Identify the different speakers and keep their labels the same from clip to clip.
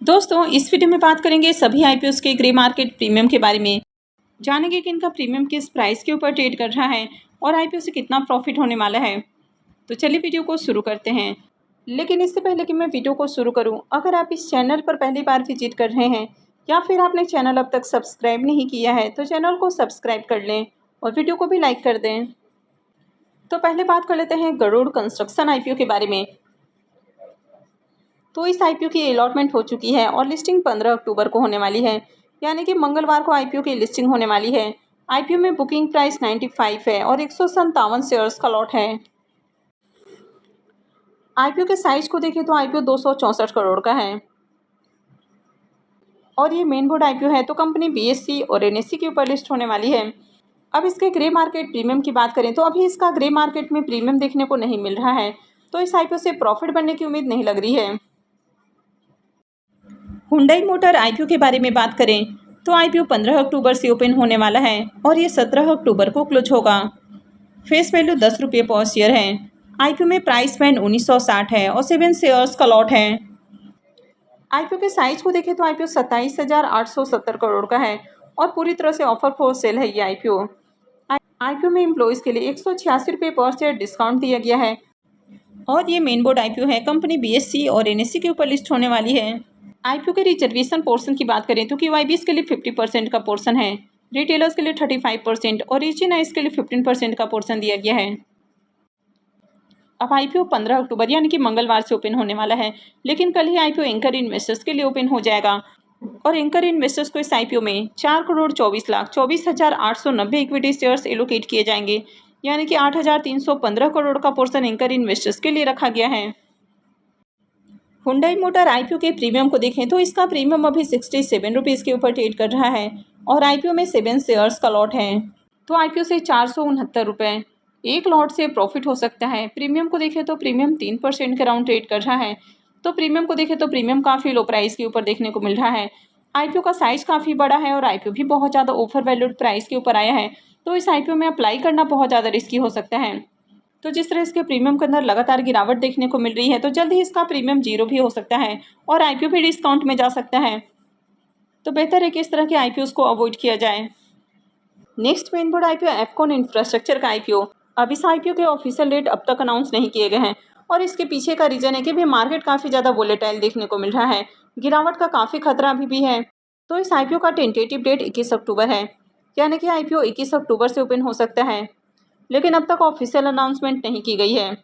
Speaker 1: दोस्तों इस वीडियो में बात करेंगे सभी आईपीओस के ग्रे मार्केट प्रीमियम के बारे में। जानेंगे कि इनका प्रीमियम किस प्राइस के ऊपर ट्रेड कर रहा है और आईपीओ से कितना प्रॉफिट होने वाला है। तो चलिए वीडियो को शुरू करते हैं। लेकिन इससे पहले कि मैं वीडियो को शुरू करूं, अगर आप इस चैनल पर पहली बार विजिट कर रहे हैं या फिर आपने चैनल अब तक सब्सक्राइब नहीं किया है तो चैनल को सब्सक्राइब कर लें और वीडियो को भी लाइक कर दें। तो पहले बात कर लेते हैं गरुड़ कंस्ट्रक्शन आईपीओ के बारे में। तो इस आईपीओ की अलॉटमेंट हो चुकी है और लिस्टिंग 15 अक्टूबर को होने वाली है, यानी कि मंगलवार को आईपीओ की लिस्टिंग होने वाली है। आईपीओ में बुकिंग प्राइस 95 है और 157 शेयर्स का लॉट है। आईपीओ के साइज को देखें तो आईपीओ 264 करोड़ का है और ये मेन बोर्ड आईपीओ है, तो कंपनी बीएससी और एनएससी के ऊपर लिस्ट होने वाली है। अब इसके ग्रे मार्केट प्रीमियम की बात करें तो अभी इसका ग्रे मार्केट में प्रीमियम देखने को नहीं मिल रहा है, तो इस आईपीओ से प्रॉफिट बनने की उम्मीद नहीं लग रही है। हुंडई मोटर आईपीओ के बारे में बात करें तो आईपीओ 15 अक्टूबर से ओपन होने वाला है और ये 17 अक्टूबर को क्लोज होगा। फेस वैल्यू 10 रुपये पर शेयर है। आईपीओ में प्राइस बैंड 1960 है और 7 शेयर्स का लॉट है। आईपीओ के साइज को देखें तो आईपीओ 27,870 करोड़ का है और पूरी तरह से ऑफर फॉर सेल है ये आईपीओ। आईपीओ में एम्प्लॉयज़ के लिए 186 रुपये पर शेयर डिस्काउंट दिया गया है और ये मेन बोर्ड आईपीओ है। कंपनी बीएससी और एनएससी के ऊपर लिस्ट होने वाली है। आईपीओ के रिजर्वेशन पोर्शन की बात करें तो क्यूआईबीएस के लिए 50% का पोर्शन है, रिटेलर्स के लिए 35% और एचएनआईज के लिए 15% का पोर्शन दिया गया है। अब आईपीओ 15 अक्टूबर यानी कि मंगलवार से ओपन होने वाला है, लेकिन कल ही आईपीओ एंकर इन्वेस्टर्स के लिए ओपन हो जाएगा और एंकर इन्वेस्टर्स को इस आईपीओ में 4,24,24,890 इक्विटी शेयर्स एलोकेट किए जाएंगे, यानी कि 8,315 करोड़ का पोर्शन एंकर इन्वेस्टर्स के लिए रखा गया है। हुंडई मोटर आईपीओ के प्रीमियम को देखें तो इसका प्रीमियम अभी 67 रुपीज़ के ऊपर ट्रेड कर रहा है और आईपीओ में 7 शेयर्स का लॉट है, तो आईपीओ से 469 रुपये एक लॉट से प्रॉफिट हो सकता है। प्रीमियम को देखें तो प्रीमियम 3% के राउंड ट्रेड कर रहा है, तो प्रीमियम को देखें तो प्रीमियम काफ़ी लो प्राइस के ऊपर देखने को मिल रहा है। आईपीओ का साइज काफ़ी बड़ा है और आईपीओ भी बहुत ज़्यादा ओवर वैल्यूड प्राइस के ऊपर आया है, तो इस आईपीओ में अप्लाई करना बहुत ज़्यादा रिस्की हो सकता है। तो जिस तरह इसके प्रीमियम के अंदर लगातार गिरावट देखने को मिल रही है, तो जल्द ही इसका प्रीमियम 0 भी हो सकता है और आईपीओ भी डिस्काउंट में जा सकता है। तो बेहतर है कि इस तरह के आईपीओ को अवॉइड किया जाए। Next main board IPO Afcons infrastructure का आईपीओ। अब इस आईपीओ के ऑफिशियल रेट अब तक अनाउंस नहीं किए गए हैं और इसके पीछे का रीजन है कि भी मार्केट काफ़ी ज़्यादा वोलेटाइल देखने को मिल रहा है, गिरावट का काफ़ी खतरा अभी भी है। तो इस आईपीओ का टेंटेटिव डेट 21 अक्टूबर है, यानी कि आईपीओ 21 अक्टूबर से ओपन हो सकता है, लेकिन अब तक ऑफिशियल अनाउंसमेंट नहीं की गई है।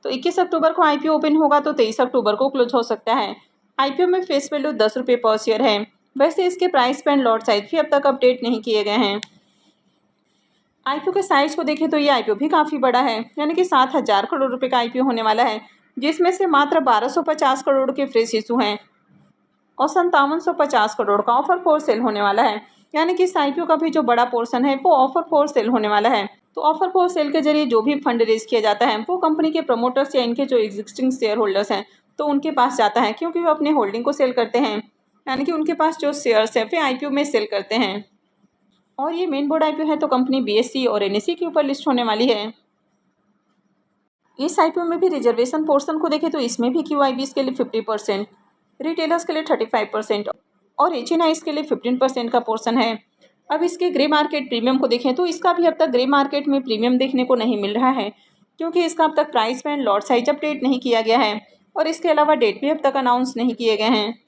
Speaker 1: तो 21 अक्टूबर को आईपीओ ओपन होगा तो 23 अक्टूबर को क्लोज हो सकता है। आईपीओ में फेस वैल्यू 10 रुपये पर शेयर है। वैसे इसके प्राइस बैंड लॉट साइज भी अब तक अपडेट नहीं किए गए हैं। आईपीओ के साइज को देखें तो ये आईपीओ भी काफ़ी बड़ा है, यानी कि 7,000 करोड़ रुपए का आईपीओ होने वाला है, जिसमें से मात्र 1,250 करोड़ के फ्रेश इशू हैं और 5750 करोड़ का ऑफर फॉर सेल होने वाला है, यानी कि इस आईपीओ का भी जो बड़ा पोर्शन है वो ऑफर फॉर सेल होने वाला है। तो ऑफर फॉर सेल के जरिए जो भी फंड रेज किया जाता है वो कंपनी के प्रमोटर्स या इनके जो एग्जिस्टिंग शेयर होल्डर्स हैं तो उनके पास जाता है, क्योंकि वो अपने होल्डिंग को सेल करते हैं, यानी कि उनके पास जो शेयर्स है वे आईपीओ में सेल करते हैं। और ये मेन बोर्ड आईपीओ है, तो कंपनी बीएससी और एनएससी के ऊपर लिस्ट होने वाली है। इस आईपीओ में भी रिजर्वेशन पोर्शन को देखें तो इसमें भी क्यूआईबीएस के लिए 50%, रिटेलर्स के लिए 35% और एचएनआईज के लिए 15% का पोर्शन है। अब इसके ग्रे मार्केट प्रीमियम को देखें तो इसका भी अब तक ग्रे मार्केट में प्रीमियम देखने को नहीं मिल रहा है, क्योंकि इसका अब तक price band lot size update नहीं किया गया है और इसके अलावा डेट भी अब तक अनाउंस नहीं किए गए हैं।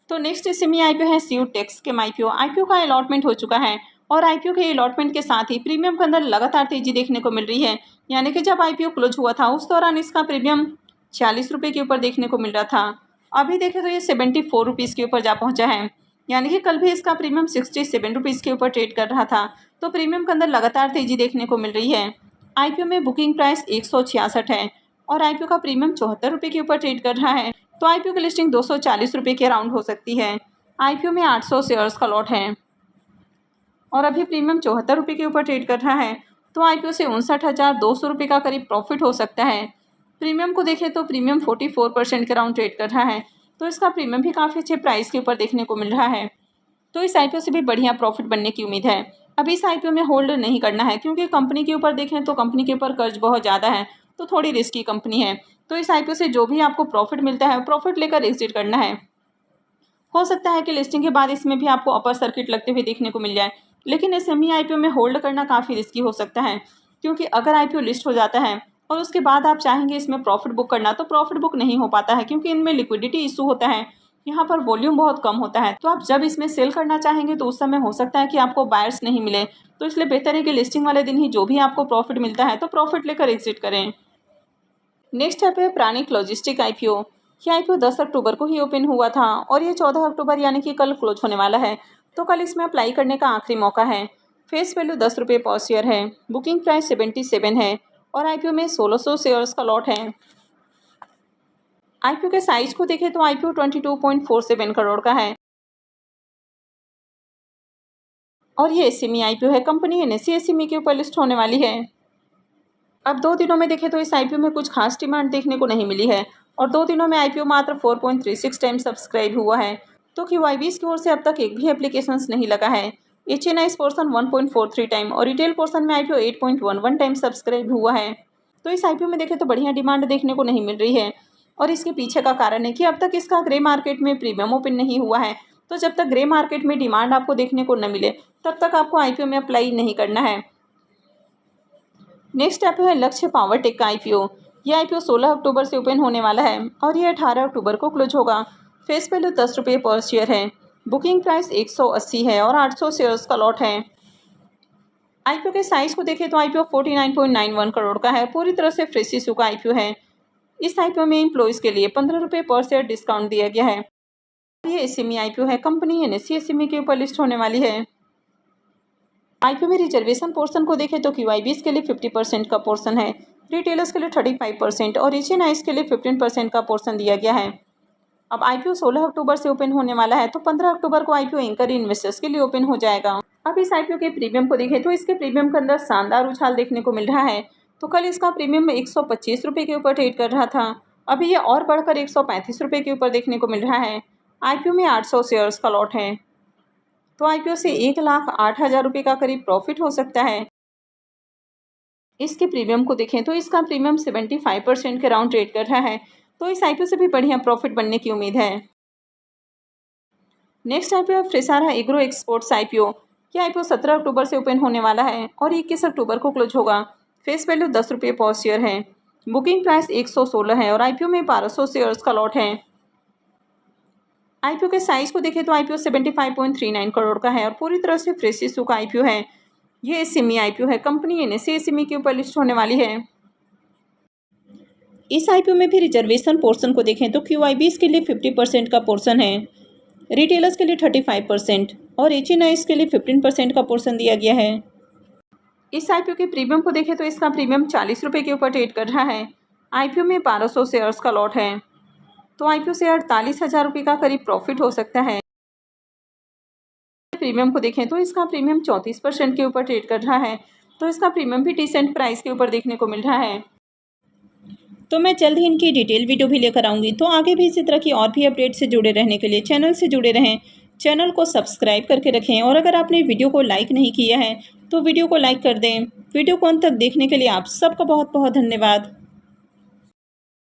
Speaker 1: तो नेक्स्ट सेमी आईपीओ है सीयू टेक्स के आईपीओ। आईपीओ का अलॉटमेंट हो चुका है और आईपीओ के अलॉटमेंट के साथ ही प्रीमियम के अंदर लगातार तेजी देखने को मिल रही है, यानी कि जब आईपीओ क्लोज हुआ था उस दौरान इसका प्रीमियम 40 रुपये के ऊपर देखने को मिल रहा था। अभी देखें तो ये 74 रुपीज़ के ऊपर जा पहुंचा है, यानी कि कल भी इसका प्रीमियम 67 रुपीज़ के ऊपर ट्रेड कर रहा था। तो प्रीमियम के अंदर लगातार तेजी देखने को मिल रही है। आईपीओ में बुकिंग प्राइस 166 है और आईपीओ का प्रीमियम 74 रुपये के ऊपर ट्रेड कर रहा है, तो आईपीओ की लिस्टिंग 240 रुपये के अराउंड हो सकती है। आईपीओ में 800 शेयर्स का लॉट है और अभी प्रीमियम 74 रुपये के ऊपर ट्रेड कर रहा है, तो आईपीओ से 59,200 रुपये का करीब प्रॉफिट हो सकता है। प्रीमियम को देखें तो प्रीमियम 44% के अराउंड ट्रेड कर रहा है, तो इसका प्रीमियम भी काफ़ी अच्छे प्राइस के ऊपर देखने को मिल रहा है, तो इस आईपीओ से भी बढ़िया प्रॉफिट बनने की उम्मीद है। अभी इस आईपीओ में होल्ड नहीं करना है, क्योंकि कंपनी के ऊपर देखें तो कंपनी के ऊपर कर्ज बहुत ज़्यादा है, तो थोड़ी रिस्की कंपनी है। तो इस आईपीओ से जो भी आपको प्रॉफिट मिलता है प्रॉफिट लेकर एग्जिट करना है। हो सकता है कि लिस्टिंग के बाद इसमें भी आपको अपर सर्किट लगते हुए देखने को मिल जाए, लेकिन एसएमई आईपीओ में होल्ड करना काफ़ी रिस्की हो सकता है, क्योंकि अगर आईपीओ लिस्ट हो जाता है और उसके बाद आप चाहेंगे इसमें प्रॉफिट बुक करना तो प्रॉफिट बुक नहीं हो पाता है, क्योंकि इनमें लिक्विडिटी इशू होता है, यहाँ पर वॉल्यूम बहुत कम होता है। तो आप जब इसमें सेल करना चाहेंगे तो उस समय हो सकता है कि आपको बायर्स नहीं मिले, तो इसलिए बेहतर है कि लिस्टिंग वाले दिन ही जो भी आपको प्रॉफिट मिलता है तो प्रॉफिट लेकर एग्जिट करें। नेक्स्ट ऐप है प्राणिक लॉजिस्टिक आईपीओ। ये आईपीओ 10 अक्टूबर को ही ओपन हुआ था और ये 14 अक्टूबर यानी कि कल क्लोज होने वाला है, तो कल इसमें अप्लाई करने का आखिरी मौका है। फेस वैल्यू 10 रुपये पर शेयर है, बुकिंग प्राइस 77 है और आईपीओ में 1600 शेयर्स का लॉट है। आईपीओ के साइज को देखें तो आईपीओ 22.47 करोड़ का है और ये एसएमई आईपीओ है। कंपनी एनएसई एसएमई के ऊपर लिस्ट होने वाली है। अब 2 दिनों में देखें तो इस आईपीओ में कुछ खास डिमांड देखने को नहीं मिली है और 2 दिनों में आईपीओ मात्र 4.36 टाइम सब्सक्राइब हुआ है, तो QYBs की ओर से अब तक एक भी एप्लीकेशंस नहीं लगा है। HNIs पोर्सन 1.43 टाइम और रिटेल पोर्सन में आईपीओ 8.11 टाइम सब्सक्राइब हुआ है। तो इस आईपीओ में देखें तो बढ़िया डिमांड देखने को नहीं मिल रही है और इसके पीछे का कारण है कि अब तक इसका ग्रे मार्केट में प्रीमियम ओपन नहीं हुआ है। तो जब तक ग्रे मार्केट में डिमांड आपको देखने को न मिले तब तक आपको आईपीओ में अप्लाई नहीं करना है। नेक्स्ट ऐप है लक्ष्य पावर टेक का आईपीओ। ये आईपीओ 16 अक्टूबर से ओपन होने वाला है और ये 18 अक्टूबर को क्लोज होगा। फेस वैल्यू 10 रुपये पर शेयर है, बुकिंग प्राइस 180 है और 800 शेयर्स का लॉट है। आईपीओ के साइज को देखें तो आईपीओ 49.91 करोड़ का है, पूरी तरह से फ्रेश इशू का आईपीओ है। इस आईपीओ में एम्प्लॉइज़ के लिए 15 रुपये पर शेयर डिस्काउंट दिया गया है। ये एसएमई आईपीओ है, कंपनी एनएसई एसएमई के ऊपर लिस्ट होने वाली है। आईपीओ में रिजर्वेशन पोर्शन को देखें तो QYBs के लिए 50% का पोर्शन है, रिटेलर्स के लिए 35% और HNIs के लिए 15% का पोर्शन दिया गया है। अब आईपीओ 16 अक्टूबर से ओपन होने वाला है, तो 15 अक्टूबर को आईपीओ एंकर इन्वेस्टर्स के लिए ओपन हो जाएगा। अब इस आईपीओ के प्रीमियम को देखें तो इसके प्रीमियम के अंदर शानदार उछाल देखने को मिल रहा है। तो कल इसका प्रीमियम 125 रुपये के ऊपर ट्रेड कर रहा था, अभी ये और बढ़कर 135 रुपये के ऊपर देखने को मिल रहा है। आईपीओ में 800 शेयर्स का लॉट है, तो आईपीओ से 1,08,000 रुपये का करीब प्रॉफिट हो सकता है। इसके प्रीमियम को देखें तो इसका प्रीमियम 75% के राउंड ट्रेड कर रहा है, तो इस आईपीओ से भी बढ़िया प्रॉफिट बनने की उम्मीद है। Next IPO Fresara Agro Exports IPO. यह आईपीओ 17 अक्टूबर से ओपन होने वाला है और 21 अक्टूबर को क्लोज होगा। फेस वैल्यू 10 रुपये पर शेयर है, बुकिंग प्राइस 116 है और आईपीओ में 1200 शेयर्स का लॉट है। आईपीओ के साइज को देखें तो आईपीओ 75.39 करोड़ का है और पूरी तरह से फ्रेश इशू का आईपीओ है। ये एसएमई आईपीओ है, कंपनी एनएसई एसएमई के ऊपर लिस्ट होने वाली है। इस आईपीओ में भी रिजर्वेशन पोर्शन को देखें तो QYBs के लिए 50% का पोर्शन है, रिटेलर्स के लिए 35% और HNIs के लिए 15% का पोर्शन दिया गया है। इस आईपीओ के प्रीमियम को देखें तो इसका प्रीमियम 40 रुपये के ऊपर ट्रेड कर रहा है। आईपीओ में 1200 शेयर्स का लॉट है, तो आईपीओ से 48,000 रुपये का करीब प्रॉफिट हो सकता है। प्रीमियम को देखें तो इसका प्रीमियम 34% के ऊपर ट्रेड कर रहा है, तो इसका प्रीमियम भी डिसेंट प्राइस के ऊपर देखने को मिल रहा है। तो मैं जल्द ही इनकी डिटेल वीडियो भी लेकर आऊँगी। तो आगे भी इसी तरह की और भी अपडेट से जुड़े रहने के लिए चैनल से जुड़े रहें, चैनल को सब्सक्राइब करके रखें और अगर आपने वीडियो को लाइक नहीं किया है तो वीडियो को लाइक कर दें। वीडियो को अंत तक देखने के लिए आप सबका बहुत बहुत धन्यवाद।